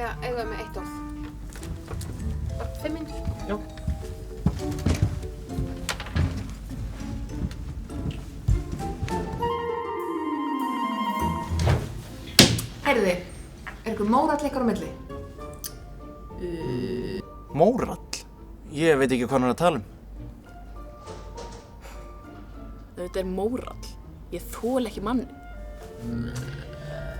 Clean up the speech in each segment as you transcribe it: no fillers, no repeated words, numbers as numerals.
Vilja eiga með eitt orð. Bara 5 mínútur. Já. Heyrðu, ykkur mórall ykkar á milli? Mórall? Ég veit ekki hvað hann er að tala um. Þetta mórall. Ég þoli ekki mann.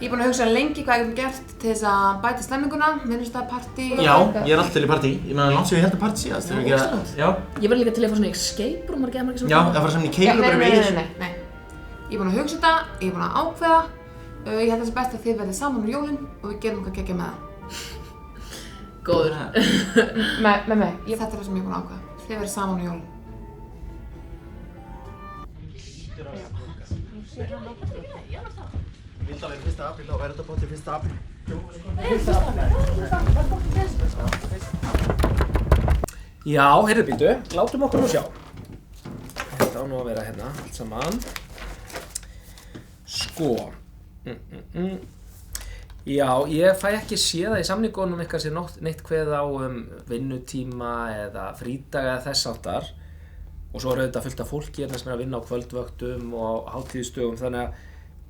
Ég búin að hugsa lengi hvað ég hef gert til þess að bæta stemminguna, vinnustaðpartí. Já, ég langt til í partí. Ég meina langt sem ég held að partí síðast. Já. Ég var líka til að fá svona escape room, ekki svona. Já, það fara saman í keilu bara við Egils. Nei. Ég er búin að hugsa þetta, ég er búin að ákveða. Ég held að það sé best að þið verðið saman jólin og við gerum eitthvað geggja með það. Góður. Með mig. Þetta er það sem ég er búin að ákveða. Þið verðið saman jólin. Vildi alveg 1. apríl, þá verður þetta bótið 1. apríl. Já, heyrðu býtu, látum okkur nú sjá. Þetta á nú að vera hérna, allt saman. Sko. Já, ég fæ ekki séð það í samningunum ykkar sem neitt kveð á vinnutíma eða frídaga eða þess áttar. Og svo er auðvitað fullt af fólki hérna sem er að vinna á kvöldvöktum og hátíðisdögum, þannig að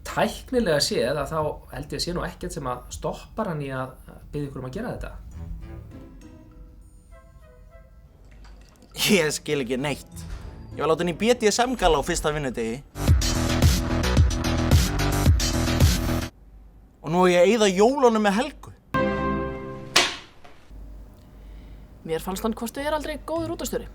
tæknilega séð að þá held ég að sé nú ekkert sem að stoppar hann í að biðja ykkur að gera þetta. Ég skil ekki neitt. Ég var látin í BDSM-galla á fyrsta vinnudegi. Og nú er ég að eyða jólunum með Helgu. Mér fannst hann hvort þau aldrei góður útastjóri.